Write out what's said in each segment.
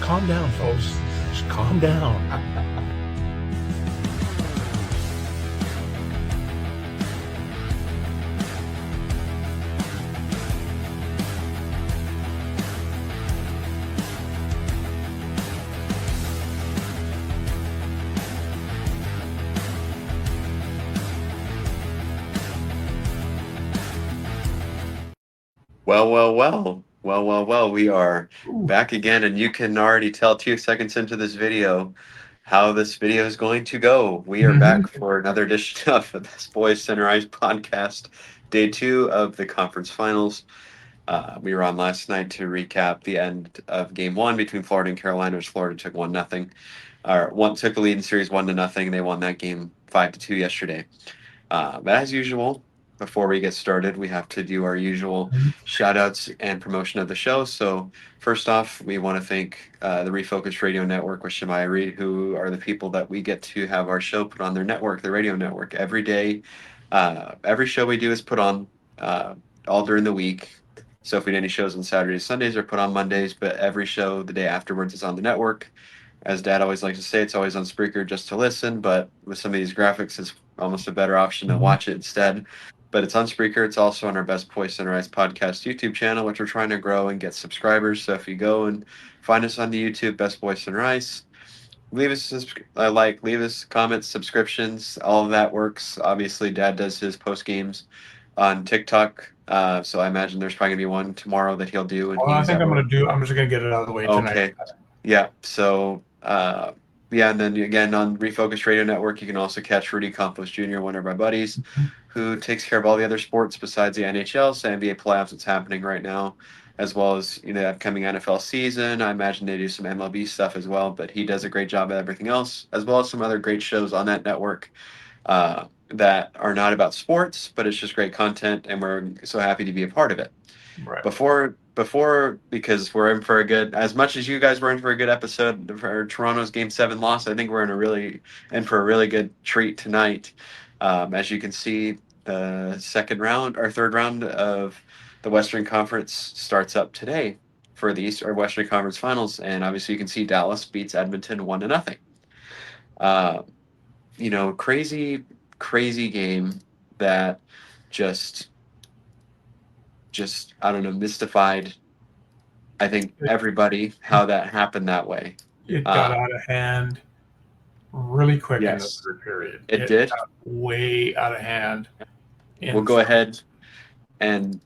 calm down, folks. Just calm down. Well. We are back again, and you can already tell 2 seconds into this video how this video is going to go. We are back for another edition of the Best Boys Center Ice podcast, day 2 of the conference finals. We were on last night to recap the end of game 1 between Florida and Carolina, as Florida took 1-0. Took the lead in series 1-0. They won that game 5-2 yesterday. But as usual, before we get started, we have to do our usual shout outs and promotion of the show. So first off, we want to thank the Refocused Radio Network with Shemaya Reed, who are the people that we get to have our show put on their network, the radio network, every day. Every show we do is put on all during the week. So if we do any shows on Saturdays, Sundays are put on Mondays, but every show the day afterwards is on the network. As Dad always likes to say, it's always on Spreaker just to listen, but with some of these graphics, it's almost a better option to watch it instead. But it's on Spreaker. It's also on our Best Boys Center Ice podcast YouTube channel, which we're trying to grow and get subscribers. So if you go and find us on the YouTube, Best Boys Center Ice, leave us leave us comments, subscriptions, all of that works. Obviously, Dad does his post games on TikTok. So I imagine there's probably gonna be one tomorrow that he'll do. And I think I'm just gonna get it out of the way tonight. Okay. Yeah. So and then again on Refocused Radio Network, you can also catch Rudy Campos Jr., one of our buddies, who takes care of all the other sports besides the NHL, so NBA playoffs that's happening right now, as well as the upcoming NFL season. I imagine they do some MLB stuff as well, but he does a great job at everything else, as well as some other great shows on that network that are not about sports, but it's just great content, and we're so happy to be a part of it. Right. Before, because we're in for a good, as much as you guys were in for a good episode for Toronto's Game 7 loss, I think we're in for a really good treat tonight. As you can see, the third round of the Western Conference starts up today for the East or Western Conference Finals, and obviously you can see Dallas beats Edmonton 1-0. Crazy game that just I don't know, mystified, I think, everybody how that happened that way. It got out of hand really quick in the third period. It did? Got way out of hand. We'll go ahead and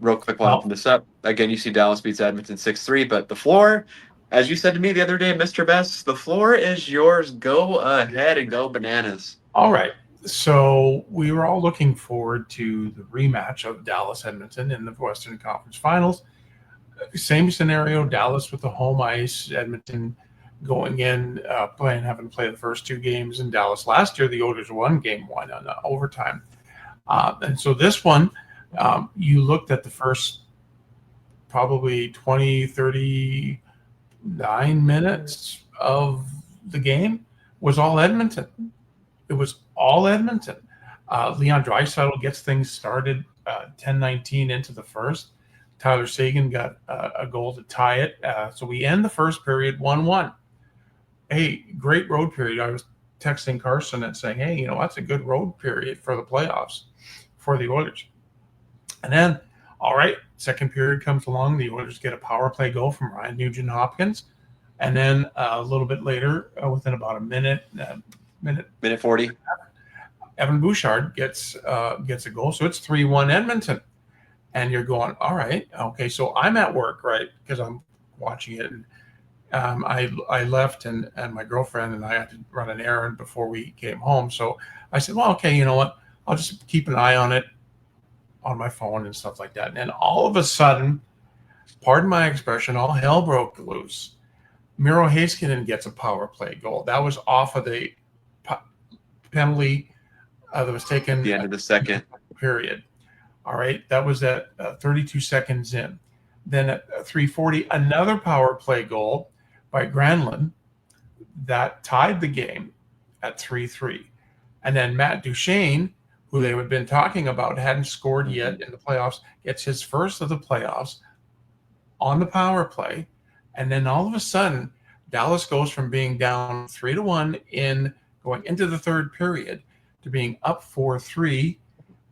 real quick while I open this up. Again, you see Dallas beats Edmonton 6-3, but the floor, as you said to me the other day, Mr. Besse, the floor is yours. Go ahead and go bananas. All right. So we were all looking forward to the rematch of Dallas-Edmonton in the Western Conference Finals. Same scenario, Dallas with the home ice, Edmonton going in, having to play the first 2 games in Dallas. Last year, the Oilers won Game 1 on overtime. And so this one, you looked at the first probably 20, 39 minutes of the game was all Edmonton. It was all Edmonton. Leon Draisaitl gets things started 10-19 into the first. Tyler Seguin got a goal to tie it. So we end the first period 1-1. Hey, great road period. I was texting Carson and saying, hey, that's a good road period for the playoffs for the Oilers. And then, all right, second period comes along. The Oilers get a power play goal from Ryan Nugent-Hopkins. And then a little bit later, within about a minute 40, Evan Bouchard gets a goal. So it's 3-1 Edmonton. And you're going, all right, okay. So I'm at work, right, because I'm watching it. And I left, and my girlfriend and I had to run an errand before we came home. So I said, well, okay, you know what? I'll just keep an eye on it on my phone and stuff like that. And all of a sudden, pardon my expression, all hell broke loose. Miro Heiskanen gets a power play goal. That was off of the penalty that was taken at the end of the second period. All right, that was at 32 seconds in. Then at 3:40, another power play goal by Granlund that tied the game at 3-3. And then Matt Duchene, who they had been talking about, hadn't scored yet in the playoffs, gets his first of the playoffs on the power play And then all of a sudden, Dallas goes from being down 3-1 in going into the third period to being up 4-3.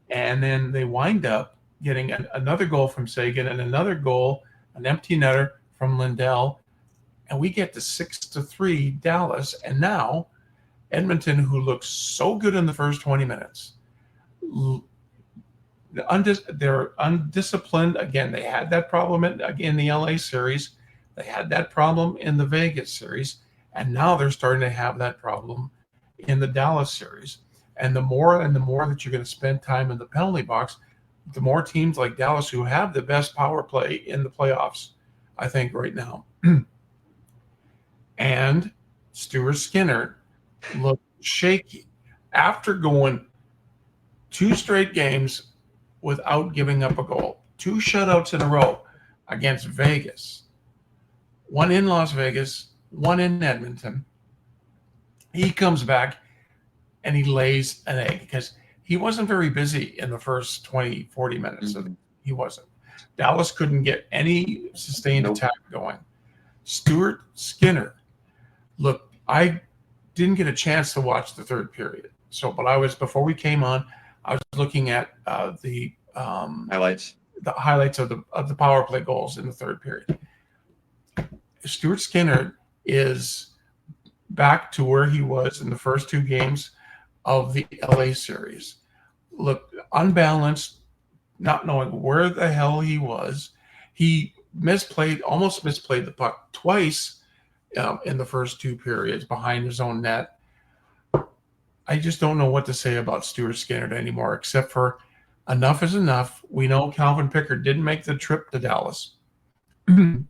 And then they wind up getting another goal from Sagan and another goal, an empty netter from Lindell. And we get to 6-3 Dallas. And now Edmonton, who looks so good in the first 20 minutes, they're undisciplined. Again, they had that problem in the LA series. They had that problem in the Vegas series. And now they're starting to have that problem in the Dallas series. And the more that you're going to spend time in the penalty box, the more teams like Dallas, who have the best power play in the playoffs, I think, right now. And Stuart Skinner looked shaky after going 2 straight games without giving up a goal, 2 shutouts in a row against Vegas, 1 in Las Vegas, 1 in Edmonton. He comes back and he lays an egg because he wasn't very busy in the first 20, 40 minutes. Mm-hmm. He wasn't. Dallas couldn't get any sustained attack going. Stuart Skinner, look, I didn't get a chance to watch the third period. But before we came on, I was looking at the highlights of the power play goals in the third period. Stuart Skinner is back to where he was in the first 2 games of the LA series. Look, unbalanced, not knowing where the hell he was. He almost misplayed the puck twice in the first 2 periods behind his own net. I just don't know what to say about Stuart Skinner anymore, except for enough is enough. We know Calvin Pickard didn't make the trip to Dallas. And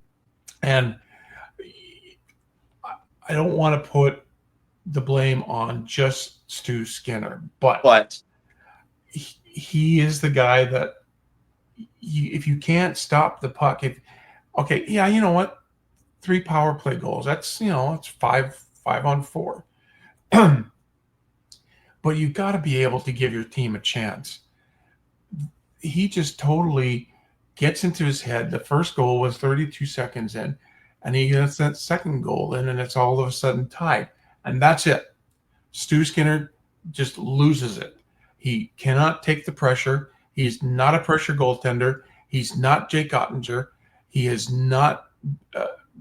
I don't want to put the blame on just Stu Skinner, but he is the guy that if you can't stop the puck, you know what? 3 power play goals. That's, it's 5 on 4. But you've got to be able to give your team a chance. He just totally gets into his head. The first goal was 32 seconds in, and he gets that second goal in, and it's all of a sudden tied. And that's it. Stu Skinner just loses it. He cannot take the pressure. He's not a pressure goaltender. He's not Jake Ottinger. He is not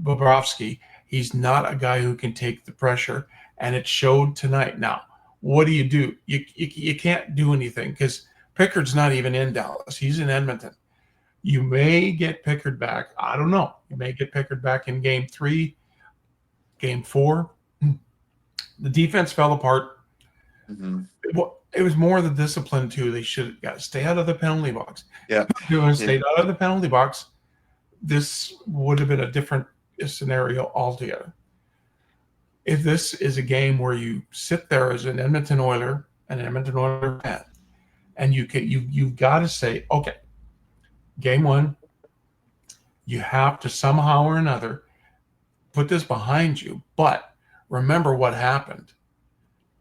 Bobrovsky. He's not a guy who can take the pressure, and it showed tonight. Now, what do? You can't do anything because Pickard's not even in Dallas. He's in Edmonton. You may get Pickard back. I don't know. You may get Pickard back in game 3, game 4. The defense fell apart. Mm-hmm. It was more the discipline, too. They should have stay out of the penalty box. Yeah. Stayed out of the penalty box, this would have been a different scenario altogether. If this is a game where you sit there as an Edmonton Oiler and an Edmonton Oiler fan, and you've got to say, okay, game 1, you have to somehow or another put this behind you, but remember what happened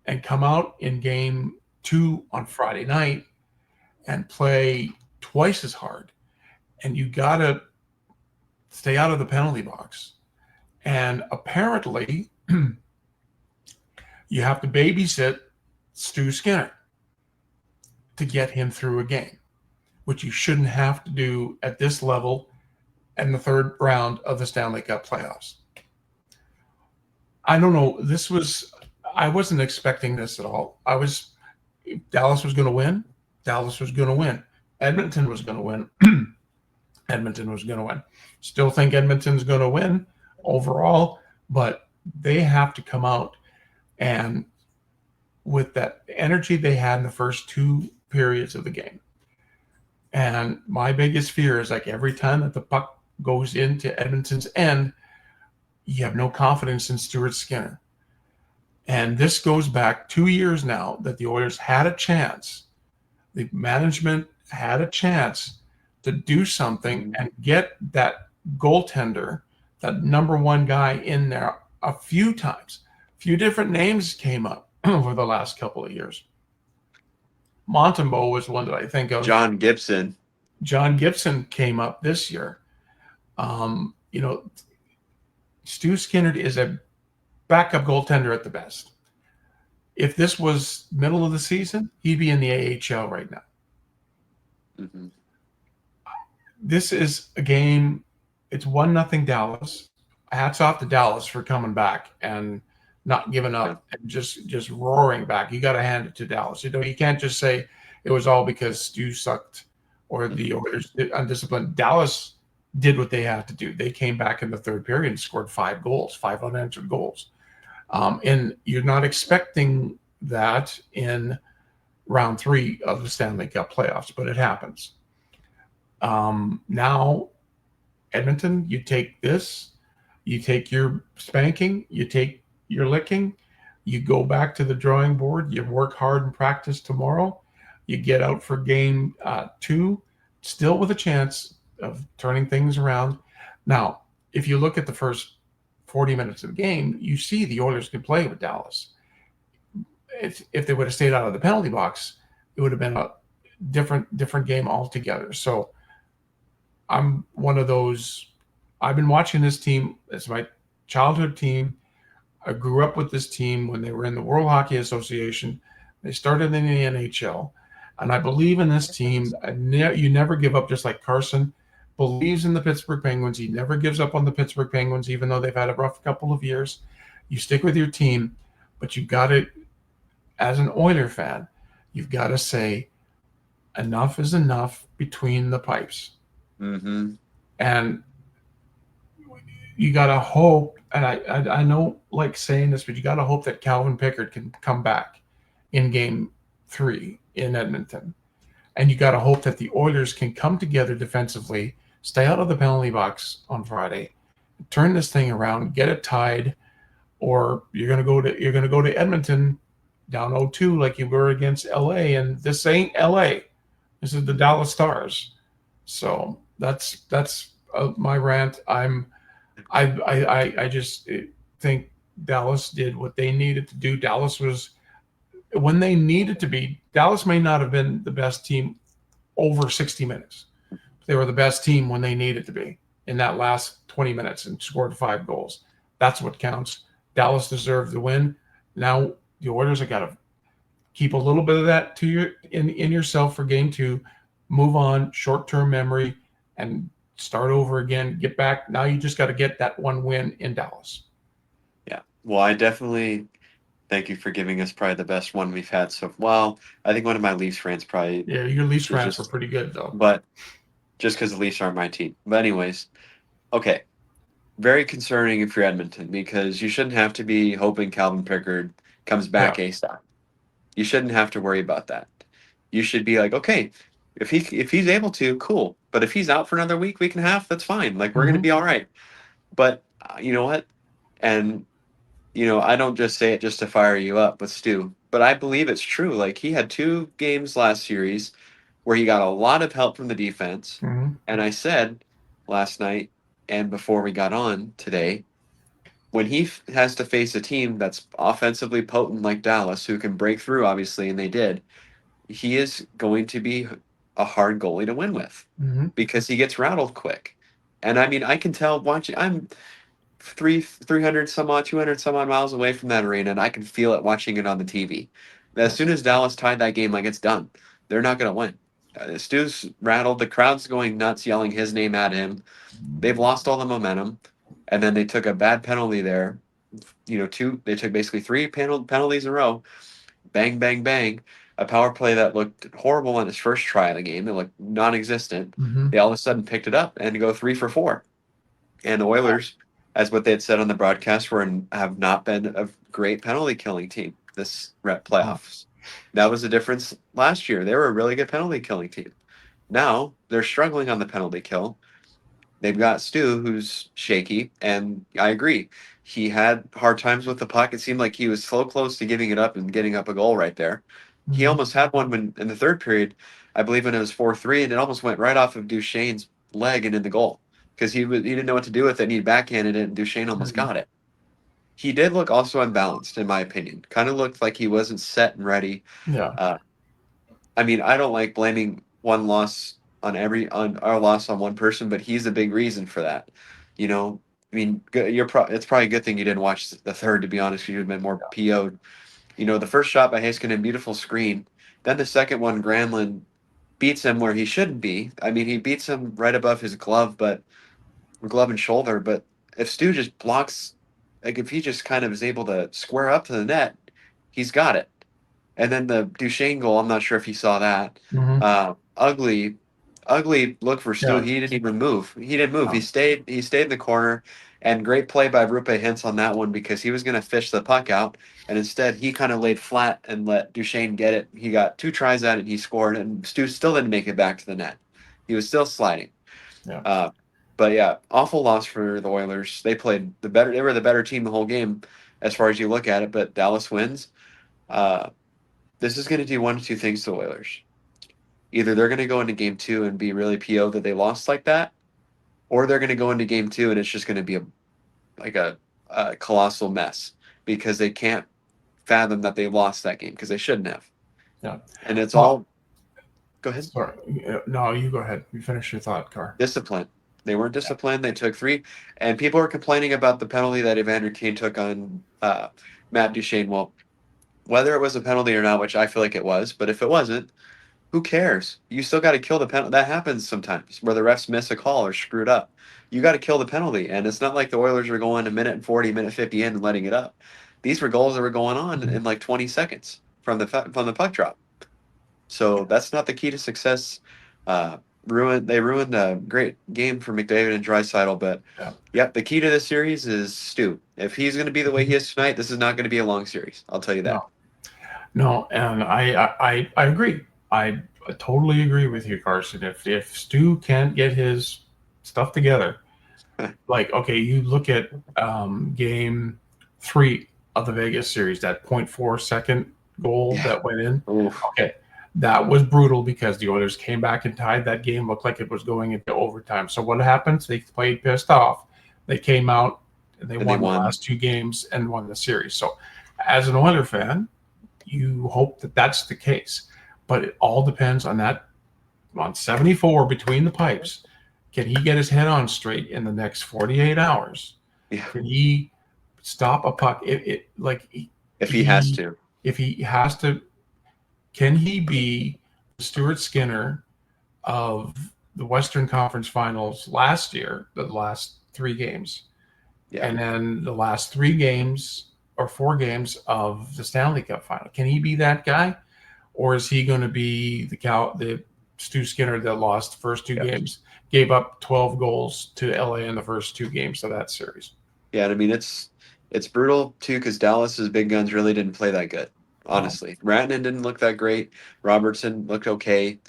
and come out in game 2 on Friday night and play twice as hard. And you got to stay out of the penalty box. And apparently you have to babysit Stu Skinner to get him through a game, which you shouldn't have to do at this level in the third round of the Stanley Cup playoffs. I don't know. I wasn't expecting this at all. Dallas was going to win. Dallas was going to win. Edmonton was going to win. Edmonton was going to win. Still think Edmonton's going to win overall, but they have to come out and with that energy they had in the first 2 periods of the game. And my biggest fear is like every time that the puck goes into Edmonton's end, you have no confidence in Stuart Skinner. And this goes back 2 years now that the Oilers had a chance. The management had a chance to do something and get that goaltender, that number 1 guy in there a few times. A few different names came up over the last couple of years. Montembeault was one that I think of. John Gibson Came up this year. Stu Skinner is a backup goaltender at the best. If this was middle of the season, he'd be in the AHL right now. Mm-hmm. This is a game. It's 1-0 Dallas. Hats off to Dallas for coming back and not giving Yeah. up and just roaring back. You got to hand it to Dallas. You can't just say it was all because Stu sucked or the Oilers undisciplined. Dallas did what they had to do. They came back in the third period and scored 5 unanswered goals. And you're not expecting that in round 3 of the Stanley Cup playoffs, but it happens. Now, Edmonton, you take this, you take your spanking, you take your licking, you go back to the drawing board, you work hard and practice tomorrow, you get out for game 2, still with a chance of turning things around. Now, if you look at the first 40 minutes of the game, you see the Oilers can play with Dallas. If they would have stayed out of the penalty box, it would have been a different game altogether. So I'm one of those. I've been watching this team. It's my childhood team. I grew up with this team when they were in the World Hockey Association. They started in the NHL. And I believe in this team. You never give up, just like Carson believes in the Pittsburgh Penguins. He never gives up on the Pittsburgh Penguins, even though they've had a rough couple of years. You stick with your team, but you got to, as an Oiler fan, you've got to say enough is enough between the pipes. Mm-hmm. And you got to hope, and I know like saying this, but you got to hope that Calvin Pickard can come back in game 3 in Edmonton. And you got to hope that the Oilers can come together defensively, stay out of the penalty box on Friday, turn this thing around, get it tied, or you're going to go to Edmonton down 0-2 like you were against LA, and this ain't LA. This is the Dallas Stars. So that's my rant. I just think Dallas did what they needed to do. Dallas was when they needed to be. Dallas may not have been the best team over 60 minutes. They were the best team when they needed to be in that last 20 minutes and scored 5 goals. That's what counts. Dallas deserved the win. Now the Oilers have got to keep a little bit of that to your in yourself for game 2. Move on, short-term memory, and start over again. Get back. Now you just got to get that one win in Dallas. Yeah. Well, I definitely thank you for giving us probably the best one we've had so. Well, I think one of my Leafs rants probably. Yeah, your Leafs rants were pretty good though. But just because the Leafs aren't my team. But anyways, okay. Very concerning if you're Edmonton because you shouldn't have to be hoping Calvin Pickard comes back ASAP. You shouldn't have to worry about that. You should be like, okay, if he's able to, cool. But if he's out for another week and a half, that's fine. Like we're gonna be all right. But you know what? And I don't just say it just to fire you up with Stu, but I believe it's true. Like he had 2 games last series where he got a lot of help from the defense. Mm-hmm. And I said last night and before we got on today, when he has to face a team that's offensively potent like Dallas, who can break through, obviously, and they did, he is going to be a hard goalie to win with because he gets rattled quick. And I mean, I can tell watching. I'm 300 some odd, 200 some odd miles away from that arena, and I can feel it watching it on the TV. As soon as Dallas tied that game, like it's done, they're not going to win. Stu's rattled. The crowd's going nuts, yelling his name at him. They've lost all the momentum, and then they took a bad penalty there. They took basically 3 penalties in a row. Bang, bang, bang. A power play that looked horrible on his first try of the game. It looked non-existent. They all of a sudden picked it up and go 3 for 4. And the Oilers, as what they had said on the broadcast, have not been a great penalty killing team this playoffs. That was the difference last year. They were a really good penalty killing team. Now they're struggling on the penalty kill. They've got Stu, who's shaky, and I agree. He had hard times with the puck. It seemed like he was so close to giving it up and getting up a goal right there. He almost had one when in the third period, I believe when it was 4-3, and it almost went right off of Duchesne's leg and in the goal because he didn't know what to do with it, and he backhanded it, and Duchesne almost got it. He did look also unbalanced, in my opinion. Kind of looked like he wasn't set and ready. Yeah. I mean, I don't like blaming one loss on our loss on one person, but he's a big reason for that. I mean, it's probably a good thing you didn't watch the third, to be honest. You would have been more PO'd. The first shot by Heiskanen, beautiful screen. Then the second one, Granlund beats him where he shouldn't be. I mean, he beats him right above his glove and shoulder. But if Stu just blocks, like if he just kind of is able to square up to the net, he's got it. And then the Duchesne goal, I'm not sure if he saw that. Mm-hmm. Ugly, ugly look for Stu. Yeah. He didn't even move. He didn't move. No. He stayed in the corner. And great play by Rupe Hintz on that one because he was going to fish the puck out, and instead he kind of laid flat and let Duchesne get it. He got 2 tries at it, and he scored. And Stu still didn't make it back to the net. He was still sliding. Yeah. But yeah, awful loss for the Oilers. They played the better. They were the better team the whole game, as far as you look at it. But Dallas wins. This is going to do one of two things to the Oilers. Either they're going to go into game 2 and be really PO that they lost like that, or they're going to go into game 2 and it's just going to be a colossal mess because they can't fathom that they lost that game because they shouldn't have. Yeah. And it's Well, all. Go ahead. Sorry. No, you go ahead. You finish your thought, Carr. Discipline. They weren't disciplined. They took 3, and people are complaining about the penalty that Evander Kane took on Matt Duchesne. Well, whether it was a penalty or not, which I feel like it was, but if it wasn't, who cares? You still got to kill the penalty. That happens sometimes where the refs miss a call or screwed up. You got to kill the penalty, and it's not like the Oilers were going a minute and 40, minute 50 in and letting it up. These were goals that were going on in like 20 seconds from the puck drop. So that's not the key to success. They ruined a great game for McDavid and Draisaitl, but yep, the key to this series is Stu. If he's going to be the way he is tonight, this is not going to be a long series. I'll tell you that. No, and I agree. I totally agree with you, Carson. If Stu can't get his stuff together, like okay, you look at game 3 of the Vegas series, that 0.4 second goal that went in. Oof. Okay, that was brutal because the Oilers came back and tied that game. Looked like it was going into overtime. So what happens? They played pissed off. They came out and they won the last 2 games and won the series. So as an Oiler fan, you hope that that's the case, but it all depends on 74 between the pipes. Can he get his head on straight in the next 48 hours? Yeah. Can he stop a puck? If he has to, can he be the Stuart Skinner of the Western Conference Finals last year, the last 3 games, and then the last 3 games or 4 games of the Stanley Cup final? Can he be that guy, or is he going to be the Stu Skinner that lost the first 2 games, gave up 12 goals to LA in the first 2 games of that series? Yeah, I mean it's brutal too because Dallas's big guns really didn't play that good. Honestly, Rantanen didn't look that great. Robertson looked okay.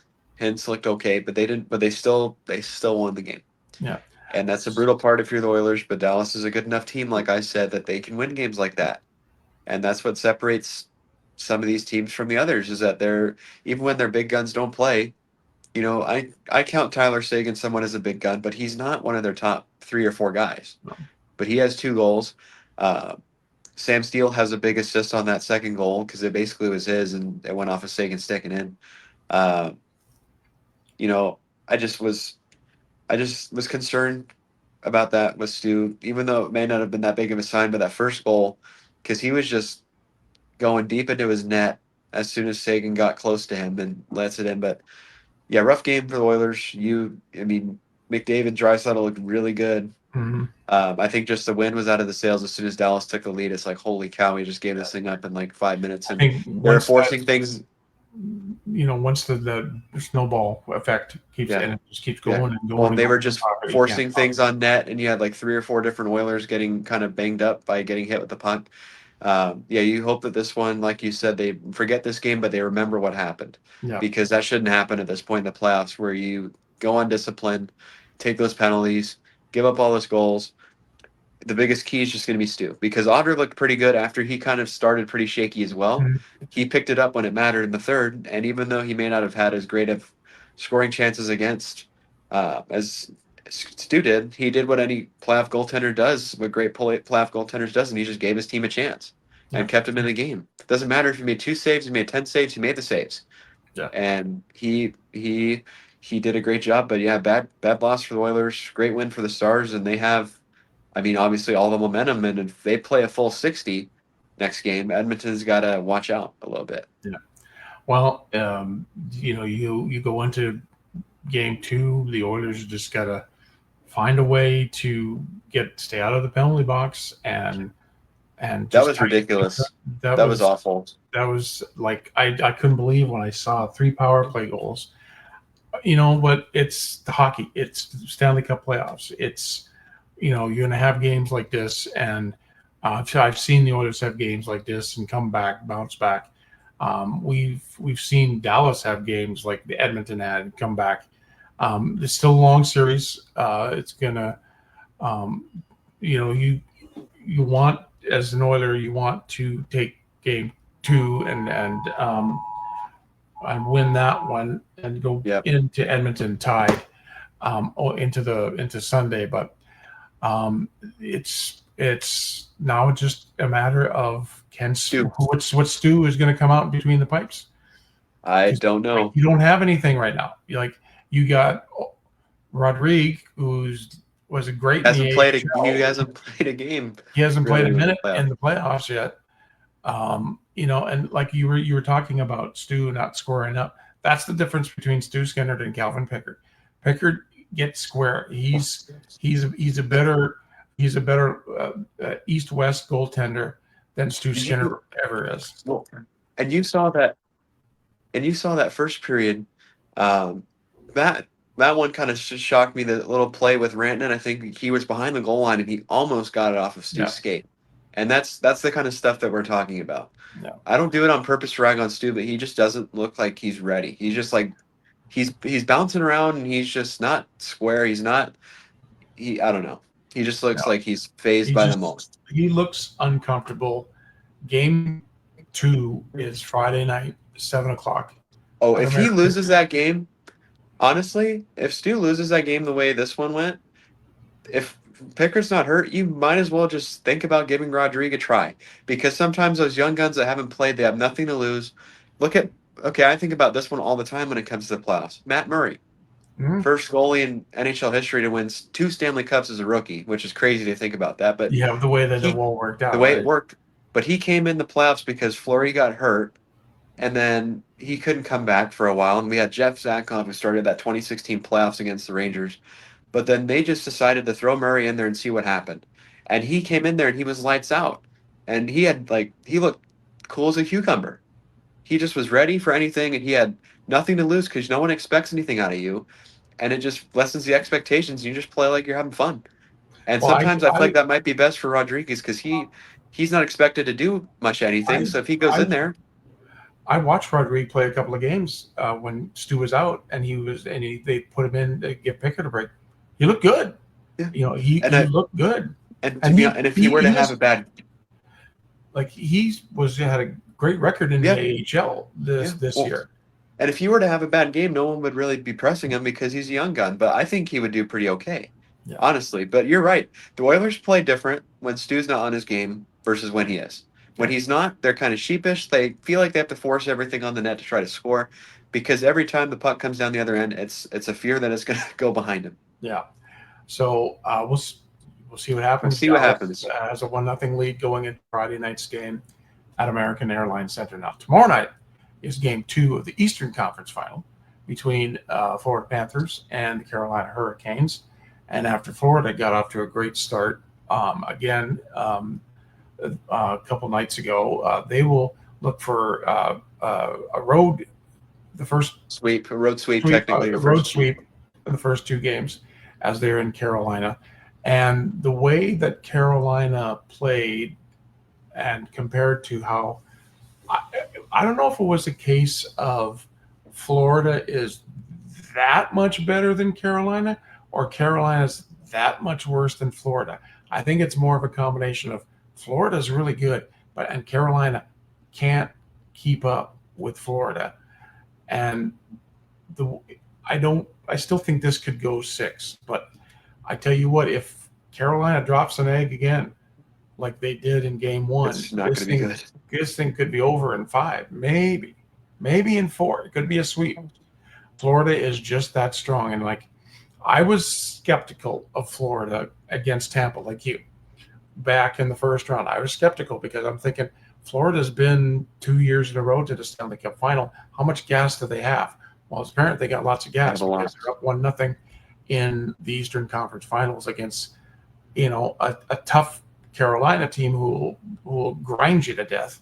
Hintz looked okay, but they didn't. But they still won the game. Yeah. And that's a brutal part if you're the Oilers, but Dallas is a good enough team, like I said, that they can win games like that. And that's what separates some of these teams from the others is that even when their big guns don't play, I count Tyler Seguin someone as a big gun, but he's not one of their top 3 or 4 guys. No. But he has 2 goals. Sam Steele has a big assist on that second goal because it basically was his and it went off of Seguin sticking in. I just was concerned about that with Stu, even though it may not have been that big of a sign, but that first goal, because he was just going deep into his net as soon as Seguin got close to him and lets it in. But yeah, rough game for the Oilers. McDavid, Draisaitl looked really good. Mm-hmm. I think just the wind was out of the sails as soon as Dallas took the lead. It's like, holy cow, we just gave this thing up in like 5 minutes. And they're forcing things. Once the snowball effect keeps and it just keeps going and going. Well, they were just forcing things on net, and you had like 3 or 4 different Oilers getting kind of banged up by getting hit with the puck. You hope that this one, like you said, they forget this game, but they remember what happened. Yeah. Because that shouldn't happen at this point in the playoffs where you go undisciplined, take those penalties, give up all those goals. The biggest key is just going to be Stu because Audrey looked pretty good after he kind of started pretty shaky as well. Mm-hmm. He picked it up when it mattered in the third, and even though he may not have had as great of scoring chances against as Stu did, he did what any playoff goaltender does, what great playoff goaltenders does, and he just gave his team a chance and kept him in the game. It doesn't matter if he made 2 saves, he made 10 saves, he made the saves. Yeah. And he did a great job, but yeah, bad loss for the Oilers, great win for the Stars, and they have I mean, obviously all the momentum, and if they play a full 60 next game, Edmonton's got to watch out a little bit. Yeah. Well, you go into game 2, the Oilers just got to find a way to stay out of the penalty box and That just was ridiculous. that That was was awful. that was like I couldn't believe when I saw 3 power play goals. But it's the hockey. It's the Stanley Cup playoffs. It's you're going to have games like this, and I've seen the Oilers have games like this and come back, bounce back. We've seen Dallas have games like the Edmonton had and come back. It's still a long series. It's gonna, you want, as an Oiler, you want to take game 2 and win that one and go into Edmonton tied into Sunday. But it's now just a matter of what Stu is going to come out between the pipes. I don't know. You don't have anything right now. You got Rodrigue, was a great. He hasn't played a game. He hasn't played a minute in the playoffs yet. And like you were talking about Stu not squaring up. That's the difference between Stu Skinner and Calvin Pickard. Pickard gets square. He's a better east-west goaltender than Stu Skinner ever is. Well, and you saw that first period. That one kind of shocked me. The little play with Rantanen, I think he was behind the goal line and he almost got it off of Stu's skate. And that's the kind of stuff that we're talking about. No. I don't do it on purpose to rag on Stu, but he just doesn't look like he's ready. He's just like he's bouncing around and he's just not square. I don't know. He just looks like he's phased by the moment. He looks uncomfortable. Game 2 is Friday night, 7:00. Oh, if he loses that game, honestly, if Stu loses that game the way this one went, if Pickard's not hurt, you might as well just think about giving Rodrigue a try. Because sometimes those young guns that haven't played, they have nothing to lose. I think about this one all the time when it comes to the playoffs. Matt Murray. Mm-hmm. First goalie in NHL history to win 2 Stanley Cups as a rookie, which is crazy to think about that. But the way that it all worked out. The way it worked. But he came in the playoffs because Fleury got hurt, and then he couldn't come back for a while. And we had Jeff Zakov, who started that 2016 playoffs against the Rangers. But then they just decided to throw Murray in there and see what happened. And he came in there and he was lights out. And he looked cool as a cucumber. He just was ready for anything, and he had nothing to lose because no one expects anything out of you. And it just lessens the expectations. You just play like you're having fun. And sometimes I feel like that might be best for Rodriguez because he's not expected to do much anything. So if he goes in there. I watched Rodrigue play a couple of games when Stu was out, and they put him in to give Pickard a break. He looked good. Yeah. He looked good. And if he were to have a bad, like had a great record in the AHL this year. And if he were to have a bad game, no one would really be pressing him because he's a young gun. But I think he would do pretty okay, honestly. But you're right. The Oilers play different when Stu's not on his game versus when he is. When he's not, they're kind of sheepish. They feel like they have to force everything on the net to try to score because every time the puck comes down the other end, it's a fear that it's going to go behind him. Yeah. So we'll see what happens. We'll see what happens. As a 1-0 lead going into Friday night's game at American Airlines Center. Now, tomorrow night is game 2 of the Eastern Conference Final between Florida Panthers and the Carolina Hurricanes. And after Florida got off to a great start, a couple nights ago, they will look for a road sweep in the first 2 games as they're in Carolina. And the way that Carolina played and compared to how I don't know if it was a case of Florida is that much better than Carolina or Carolina's that much worse than Florida. I think it's more of a combination of Florida's really good, and Carolina can't keep up with Florida. And I still think this could go 6, but I tell you what, if Carolina drops an egg again, like they did in game 1, it's not going to be good. This thing could be over in 5, maybe in 4. It could be a sweep. Florida is just that strong, and like I was skeptical of Florida against Tampa, like you, back in the first round. I was skeptical because I'm thinking Florida's been 2 years in a row to the Stanley Cup final. How much gas do they have? Well, it's apparent they got lots of They have gas a because lot. they're up 1-0 in the Eastern Conference Finals against a tough Carolina team who will grind you to death.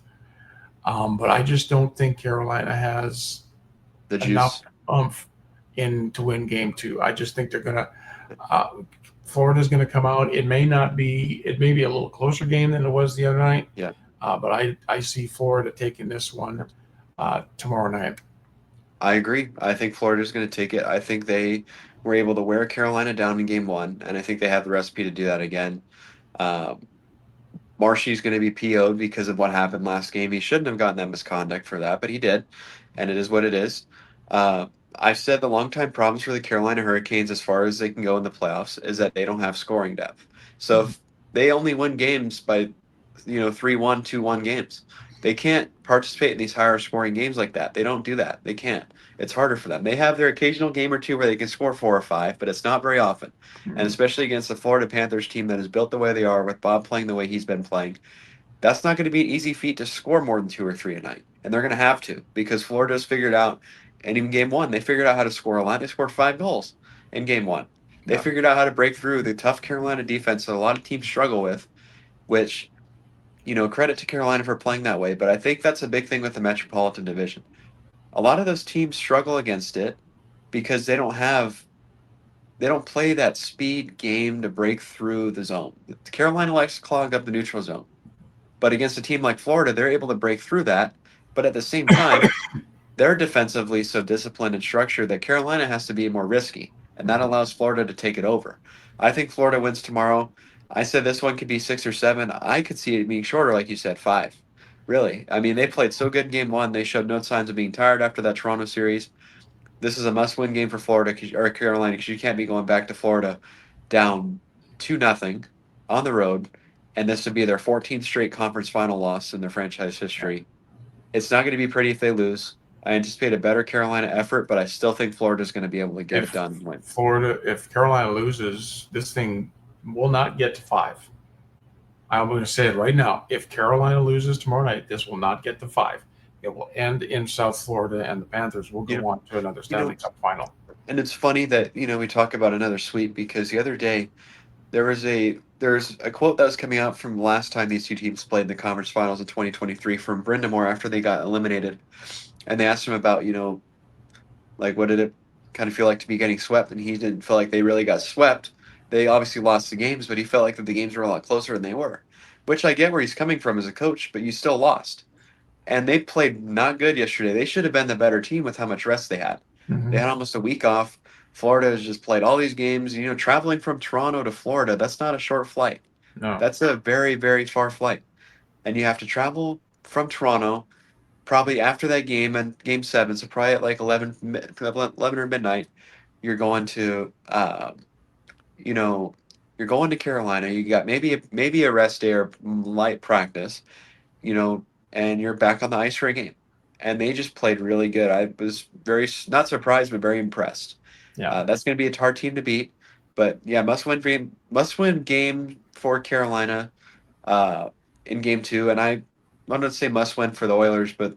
But I just don't think Carolina has The enough juice. oomph in to win game two. I just think they're gonna. Uh, Florida's going to come out. It may not be. It may be a little closer game than it was the other night. Yeah. But I see Florida taking this one tomorrow night. I agree. I think Florida's going to take it. I think they were able to wear Carolina down in game one, and I think they have the recipe to do that again. Um, Marshy's going to be PO'd because of what happened last game. He shouldn't have gotten that misconduct for that, but he did, and it is what it is. Uh, I've said the longtime problems for the Carolina Hurricanes as far as they can go in the playoffs is that they don't have scoring depth. So if they only win games by, 3-1, 2-1 games. They can't participate in these higher scoring games like that. They don't do that. They can't. It's harder for them. They have their occasional game or two where they can score 4 or 5, but it's not very often. And especially against the Florida Panthers team that is built the way they are, with Bob playing the way he's been playing, that's not going to be an easy feat to score more than 2 or 3 a night. And they're going to have to, because Florida's figured out, and even game one, they figured out how to score a lot. They scored 5 goals in game one. They Yeah. figured out how to break through the tough Carolina defense that a lot of teams struggle with, which, credit to Carolina for playing that way. But I think that's a big thing with the Metropolitan Division. A lot of those teams struggle against it because they don't play that speed game to break through the zone. Carolina likes to clog up the neutral zone. But against a team like Florida, they're able to break through that. But at the same time, they're defensively so disciplined and structured that Carolina has to be more risky. And that allows Florida to take it over. I think Florida wins tomorrow. I said this one could be 6 or 7. I could see it being shorter, like you said, 5. Really. I mean, they played so good in game one. They showed no signs of being tired after that Toronto series. This is a must-win game for Florida or Carolina, because you can't be going back to Florida down 2-0 on the road, and this would be their 14th straight conference final loss in their franchise history. It's not going to be pretty if they lose. I anticipate a better Carolina effort, but I still think Florida's going to be able to get it done and win. If Carolina loses, this thing will not get to 5. I'm going to say it right now. If Carolina loses tomorrow night, this will not get to 5. It will end in South Florida, and the Panthers will go on to another Stanley Cup final. And it's funny that we talk about another sweep, because the other day there's a quote that was coming out from last time these two teams played in the conference finals in 2023 from Brindamore after they got eliminated, and they asked him about like, what did it kind of feel like to be getting swept, and he didn't feel like they really got swept. They obviously lost the games, but he felt like that the games were a lot closer than they were, which I get where he's coming from as a coach, but you still lost. And they played not good yesterday. They should have been the better team with how much rest they had. They had almost a week off. Florida has just played all these games. Traveling from Toronto to Florida, that's not a short flight. No. That's a very, very far flight. And you have to travel from Toronto probably after that game, and game 7, so probably at like 11 or midnight, you're going to, you're going to Carolina. You got maybe a rest day or light practice, and you're back on the ice for a game. And they just played really good. I was very, not surprised, but very impressed. Yeah. That's going to be a hard team to beat. But yeah, must win game for Carolina in game 2. And I'm not going to say must win for the Oilers, but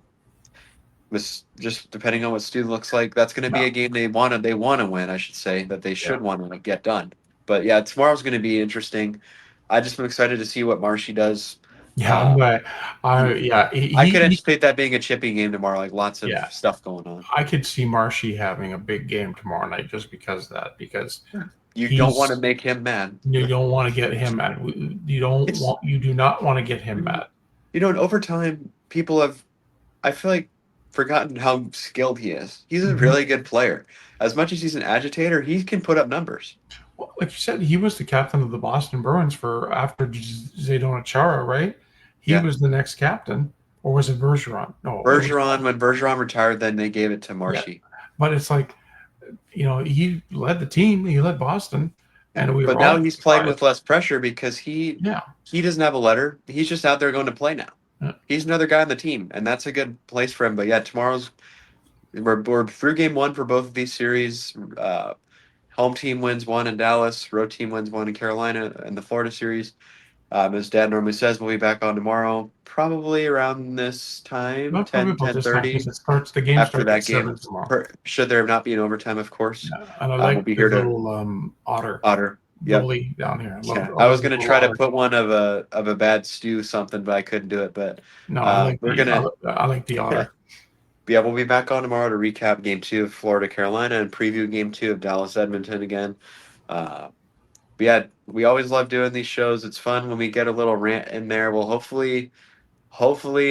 with just depending on what Stu looks like, that's going to be a game they want to win. I should say that they should want to get done. But yeah, tomorrow's going to be interesting. I just am excited to see what Marshy does. Yeah, but I could anticipate that being a chippy game tomorrow, like lots of stuff going on. I could see Marshy having a big game tomorrow night just because of that. Because you don't want to make him mad. You don't want to get him mad. You do not want to get him mad. In overtime, people have, I feel like, forgotten how skilled he is. He's a really good player. As much as he's an agitator, he can put up numbers. Well, like you said, he was the captain of the Boston Bruins after Zdeno Chara, right? He was the next captain, or was it Bergeron? No, Bergeron. When Bergeron retired, then they gave it to Marshy. Yeah. But it's like, he led the team. He led Boston, and but now he's playing with less pressure because he doesn't have a letter. He's just out there going to play now. Yeah. He's another guy on the team, and that's a good place for him. But yeah, we're through game 1 for both of these series. home team wins one in Dallas, road team wins one in Carolina in the Florida series. As Dad normally says, we'll be back on tomorrow, probably around this time, Well, probably 10, about this time 10:30. because the game After starts at that game, 7 tomorrow. should there not be an overtime, of course. Yeah. And I We'll like be the here to little otter Otter. Yep. goalie down here. Yeah, I I love was the gonna little try to otter. put one of a bad stew something, but I couldn't do it. But No, I like we're gonna I like the otter. yeah, we'll be back on tomorrow to recap Game 2 of Florida Carolina and preview Game 2 of Dallas Edmonton again. But yeah, we always love doing these shows. It's fun when we get a little rant in there. We'll hopefully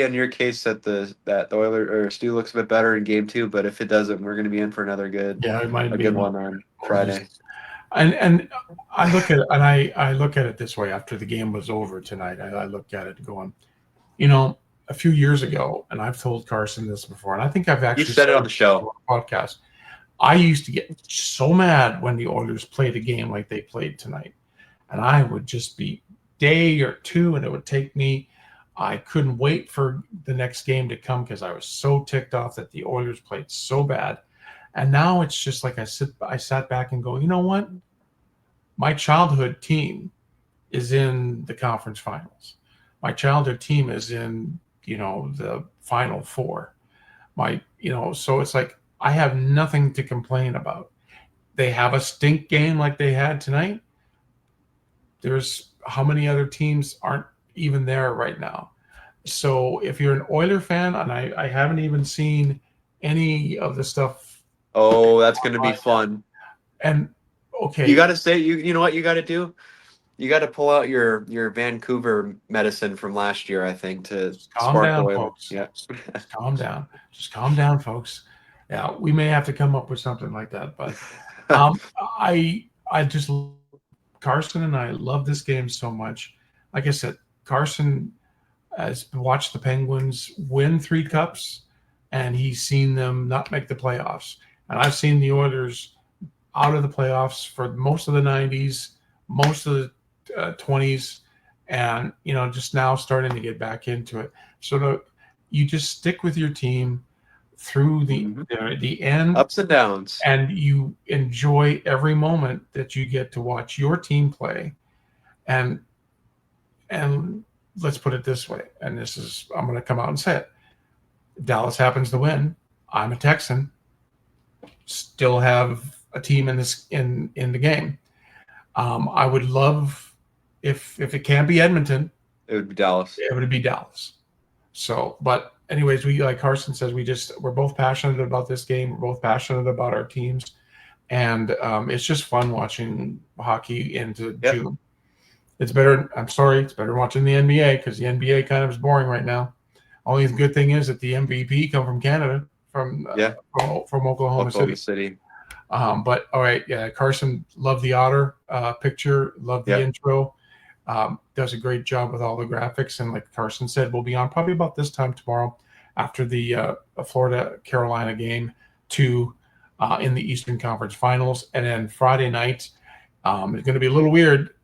in your case that the Oilers or Stu looks a bit better in Game 2. But if it doesn't, we're gonna be in for another Yeah, it might a be good one. one on We'll Friday. just, and I look at it, and I look at it this way. After the game was over tonight, I looked at it going, a few years ago, and I've told Carson this before, and I think I've You actually said it on the show. on the podcast. I used to get so mad when the Oilers played a game like they played tonight, and I would just be day or two, and it would take me. I couldn't wait for the next game to come because I was so ticked off that the Oilers played so bad. And now it's just like I sat back and go, you know what? My childhood team is in the conference finals. My childhood team is in, the Final Four. So it's like I have nothing to complain about. They have a stink game like they had tonight. There's how many other teams aren't even there right now. So if you're an Oiler fan, and I haven't even seen any of the stuff. Oh, that's gonna be fun. And okay, You got to say you know what you got to do. You got to pull out your Vancouver medicine from last year, I think, to calm spark the down, Oilers. folks. Yeah. Just calm down. Just calm down, folks. Yeah, we may have to come up with something like that. But I just Carson and I love this game so much. Like I said, Carson has watched the Penguins win 3 cups, and he's seen them not make the playoffs. And I've seen the Oilers out of the playoffs for most of the 90s, most of the 20s, and just now starting to get back into it. So you just stick with your team through the end, ups and downs, and you enjoy every moment that you get to watch your team play. And let's put it this way, and I'm going to come out and say it. Dallas happens to win. I'm a Texan. Still have a team in the game. I would love if it can't be Edmonton, it would be Dallas. It would be Dallas. So, but anyways, we, like Carson says, we're both passionate about this game. We're both passionate about our teams, and it's just fun watching hockey into June. It's better. I'm sorry, it's better watching the NBA because the NBA kind of is boring right now. Only good thing is that the MVP come from Canada, from Oklahoma City. But all right, yeah, Carson, love the otter picture, love the intro. Does a great job with all the graphics, and like Carson said, we'll be on probably about this time tomorrow after the Florida Carolina game 2 in the Eastern Conference Finals, and then Friday night it's going to be a little weird.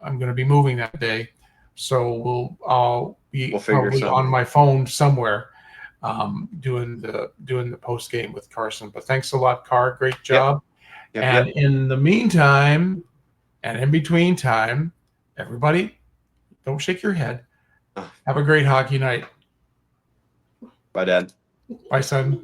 I'm going to be moving that day, so I'll be probably on my phone somewhere doing the post game with Carson. But thanks a lot, Car. Great job. And in the meantime, and in between time, everybody, don't shake your head. Have a great hockey night. Bye, Dad. Bye, son.